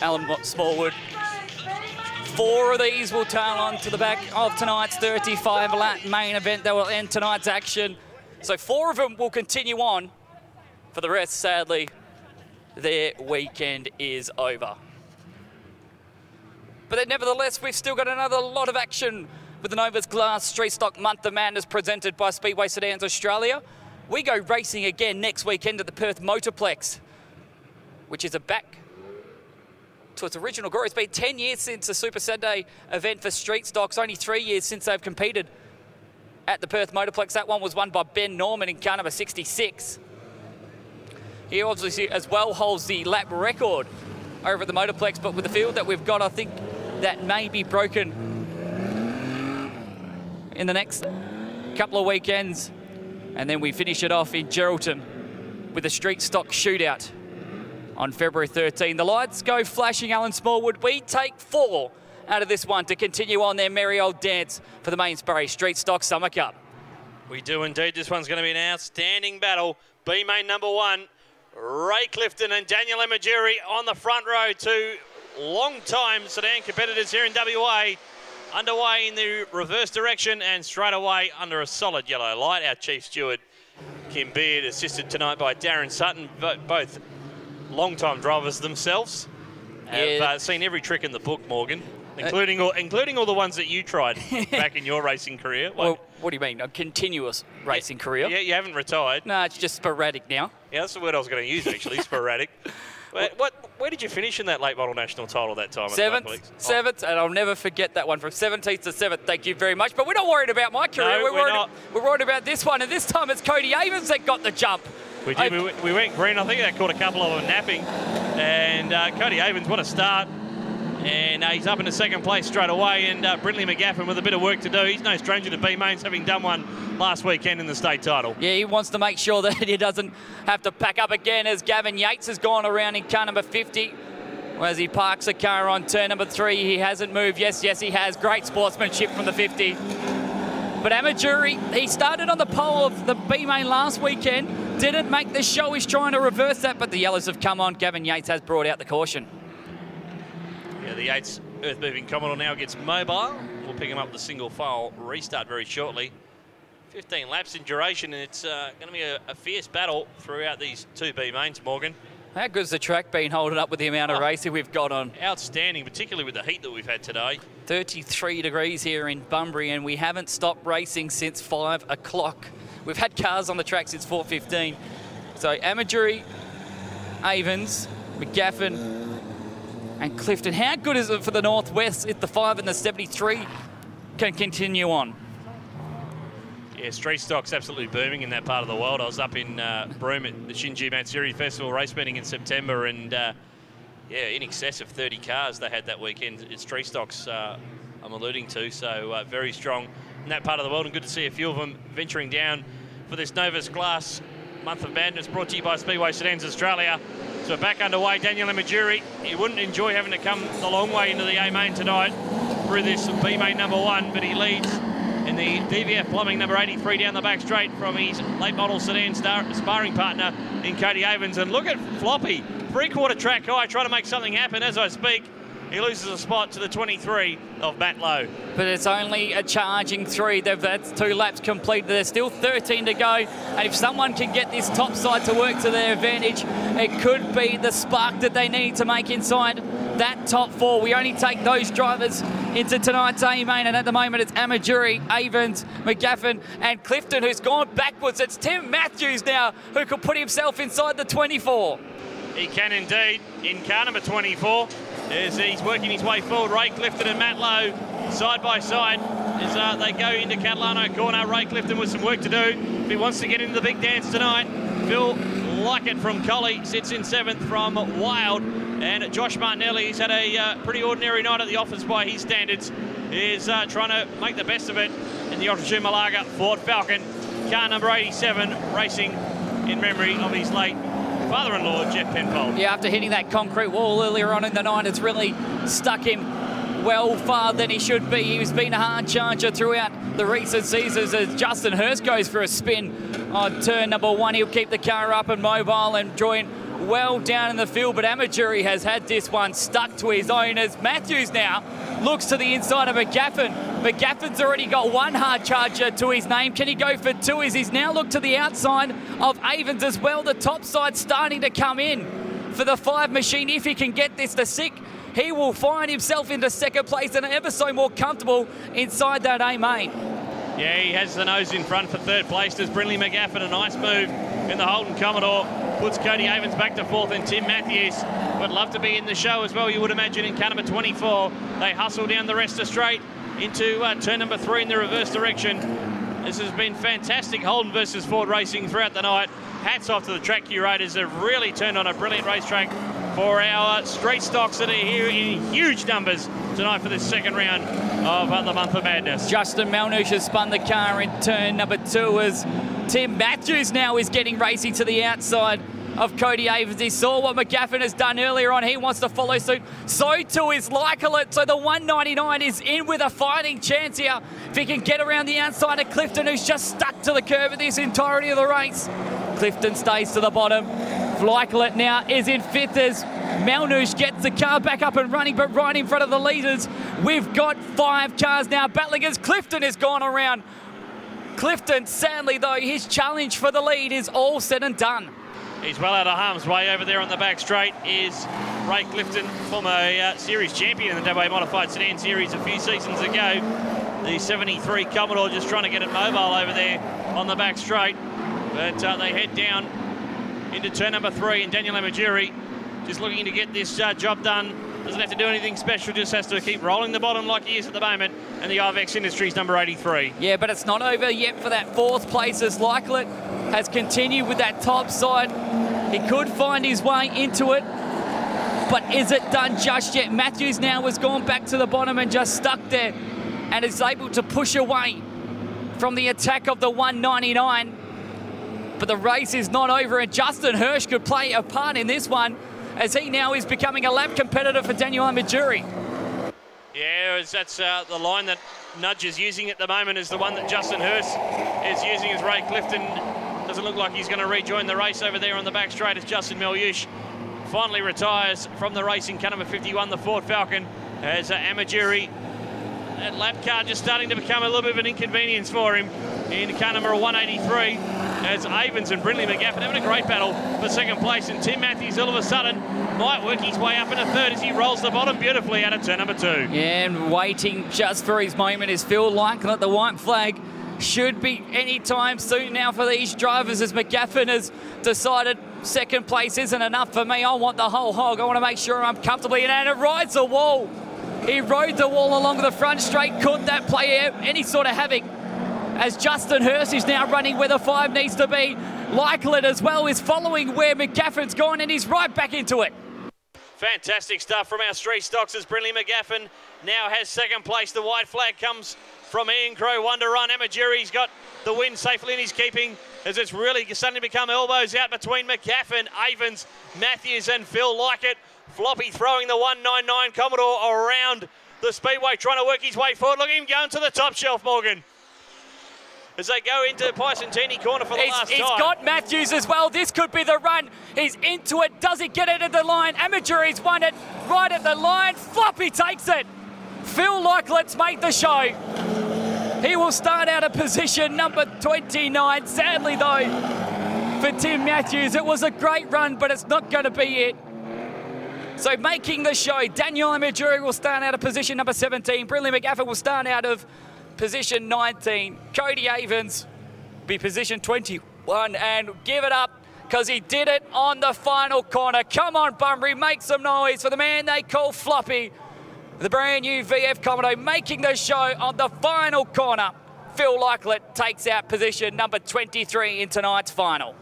Alan Smallwood. 4 of these will tail on to the back of tonight's 35-lap main event that will end tonight's action. So 4 of them will continue on. For the rest, sadly, their weekend is over. But then nevertheless, we've still got another lot of action with the Nova's Glass Street Stock Month of Madness presented by Speedway Sedans Australia. We go racing again next weekend at the Perth Motorplex, which is back to its original glory. It's been 10 years since the Super Saturday event for street stocks, only 3 years since they've competed at the Perth Motorplex. That one was won by Ben Norman in car number 66. He obviously as well holds the lap record over at the Motorplex, but with the field that we've got, I think that may be broken in the next couple of weekends. And then we finish it off in Geraldton with a street stock shootout on February 13. The lights go flashing, Alan Smallwood. We take 4 out of this one to continue on their merry old dance for the Mainsbury Street Stock Summer Cup. We do indeed. This one's going to be an outstanding battle. B-main number 1, Ray Clifton and Daniel Emagiri on the front row, 2 long-time sedan competitors here in WA. Underway in the reverse direction and straight away under a solid yellow light. Our chief steward, Kim Beard, assisted tonight by Darren Sutton, both long-time drivers themselves. Have seen every trick in the book, Morgan, including all the ones that you tried back in your racing career. Well, what do you mean? A continuous racing career? Yeah, you haven't retired. No, it's just sporadic now. Yeah, that's the word I was going to use, actually, sporadic. Where did you finish in that late model national title that time? 7th, and I'll never forget that one, from 17th to 7th. Thank you very much. But we're not worried about my career. No, we're worried about this one, and this time it's Cody Avens that got the jump. We did. We went green. I think that caught a couple of them napping. And Cody Avens, what a start. And he's up into second place straight away. And Brindley McGaffin with a bit of work to do. He's no stranger to B-mains, having done one last weekend in the state title. Yeah, he wants to make sure that he doesn't have to pack up again, as Gavin Yates has gone around in car number 50. As he parks the car on turn number 3, he hasn't moved. Yes, he has. Great sportsmanship from the 50. But Emagiri, he started on the pole of the B-main last weekend. Didn't make the show. He's trying to reverse that, but the yellows have come on. Gavin Yates has brought out the caution. Yeah, the Yates earth-moving Commodore now gets mobile. We'll pick him up the single file restart very shortly. 15 laps in duration, and it's going to be a fierce battle throughout these 2 B-mains, Morgan. How good's the track been holding up with the amount of racing we've got on? Outstanding, particularly with the heat that we've had today. 33 degrees here in Bunbury, and we haven't stopped racing since 5 o'clock. We've had cars on the track since 4:15. So Emagiri, Avens, McGaffin, and Clifton. How good is it for the Northwest if the 5 and the 73 can continue on? Yeah, street stock's absolutely booming in that part of the world. I was up in Broome at the Shinji Matsuri Festival race meeting in September, and yeah, in excess of 30 cars they had that weekend. It's street stocks I'm alluding to, so very strong in that part of the world, and good to see a few of them venturing down for this Nova's Glass Month of Madness, brought to you by Speedway Sedans Australia. So back underway, Daniel Emagiri. He wouldn't enjoy having to come the long way into the A-main tonight through this B-main number 1, but he leads in the DVF Plumbing number 83 down the back straight from his late model sedan sparring partner in Cody Avens. And look at Floppy, 3/4 track high, trying to make something happen as I speak. He loses a spot to the 23 of Matt Lowe. But it's only a charging 3. That's 2 laps completed. There's still 13 to go. And if someone can get this top side to work to their advantage, it could be the spark that they need to make inside that top 4. We only take those drivers into tonight's A-main, and at the moment it's Emagiri, Avens, McGaffin, and Clifton, who's gone backwards. It's Tim Matthews now who could put himself inside the 24. He can indeed in car number 24. As he's working his way forward, Ray Clifton and Matt Lowe side by side as they go into Catalano corner. Ray Clifton with some work to do if he wants to get into the big dance tonight. Phil Lockett from Collie sits in 7th from Wild, and Josh Martinelli, he's had a pretty ordinary night at the office by his standards, is trying to make the best of it in the Otazu Malaga Ford Falcon. Car number 87 racing in memory of his late father-in-law, Jeff Penfold. Yeah, after hitting that concrete wall earlier on in the night, it's really stuck him well far than he should be. He's been a hard charger throughout the recent seasons as Justin Hurst goes for a spin on turn number 1. He'll keep the car up and mobile and join well down in the field, but Amajuri has had this one stuck to his own as Matthews now looks to the inside of McGaffin. McGaffin's already got one hard charger to his name. Can he go for two as he's now looked to the outside of Avens as well? The top side starting to come in for the 5 machine. If he can get this to sick, he will find himself into second place and ever so more comfortable inside that A main. Yeah, he has the nose in front for third place. Does Brindley McGaffin a nice move in the Holden Commodore. Puts Cody Avens back to 4th, and Tim Matthews would love to be in the show as well, you would imagine, in car number 24. They hustle down the rest of straight into turn number 3 in the reverse direction. This has been fantastic Holden versus Ford racing throughout the night. Hats off to the track curators. They've really turned on a brilliant racetrack for our straight stocks that are here in huge numbers tonight for this second round of the Month of Madness. Justin Melnush has spun the car in turn number 2 as Tim Matthews now is getting racing to the outside of Cody Avens. He saw what McGaffin has done earlier on. He wants to follow suit. So too is Lykelet. So the 199 is in with a fighting chance here. If he can get around the outside of Clifton, who's just stuck to the curb of this entirety of the race. Clifton stays to the bottom. Lykelet now is in 5th as Melnush gets the car back up and running, but right in front of the leaders. We've got 5 cars now battling as Clifton has gone around. Clifton, sadly though, his challenge for the lead is all said and done. He's well out of harm's way. Over there on the back straight is Ray Clifton, former series champion in the WA Modified Sedan Series a few seasons ago. The 73 Commodore just trying to get it mobile over there on the back straight. But they head down into turn number 3, and Daniel Amajuri just looking to get this job done. Doesn't have to do anything special, just has to keep rolling the bottom like he is at the moment. And the IVEX Industries number 83. Yeah, but it's not over yet for that 4th place as Lykelet has continued with that top side. He could find his way into it, but is it done just yet? Matthews now has gone back to the bottom and just stuck there and is able to push away from the attack of the 199. But the race is not over, and Justin Hirsch could play a part in this one as he now is becoming a lap competitor for Daniel Amajuri. Yeah, that's the line that Nudge is using at the moment is the one that Justin Hirsch is using as Ray Clifton. Doesn't look like he's going to rejoin the race over there on the back straight as Justin Melnush finally retires from the race in car number 51, the Ford Falcon, as Amajuri, that lap car just starting to become a little bit of an inconvenience for him in car number 183, as Avens and Brindley McGaffin having a great battle for second place, and Tim Matthews all of a sudden might work his way up into 3rd as he rolls the bottom beautifully out of turn number 2. Yeah, and waiting just for his moment is Phil Lykelet. The white flag should be any time soon now for these drivers as McGaffin has decided second place isn't enough for me. I want the whole hog. I want to make sure I'm comfortably in, and it rides the wall. He rode the wall along the front straight. Could that play any sort of havoc? As Justin Hirsch is now running where the 5 needs to be. Lykelet as well is following where McGaffin's gone, and he's right back into it. Fantastic stuff from our street stocks as Brindley McGaffin now has second place. The white flag comes from Ian Crow, 1 to run. Amajuri's got the win safely in his keeping as it's really starting to become elbows out between McGaffin, Avens, Matthews and Phil Lykelet. Floppy throwing the 199 Commodore around the Speedway, trying to work his way forward. Look at him going to the top shelf, Morgan, as they go into Picentini corner for the last time. He's got Matthews as well. This could be the run. He's into it. Does he get it at the line? Amajuri's won it right at the line. Floppy takes it. Phil Lykelet's made the show. He will start out of position number 29. Sadly, though, for Tim Matthews, it was a great run, but it's not going to be it. So making the show, Daniel Amajuri will start out of position number 17. Brindley McGaffin will start out of position 19. Cody Avens be position 21, and give it up because he did it on the final corner. Come on, Bunbury, make some noise for the man they call Floppy. The brand new VF Commodore making the show on the final corner. Phil Lykelet takes out position number 23 in tonight's final.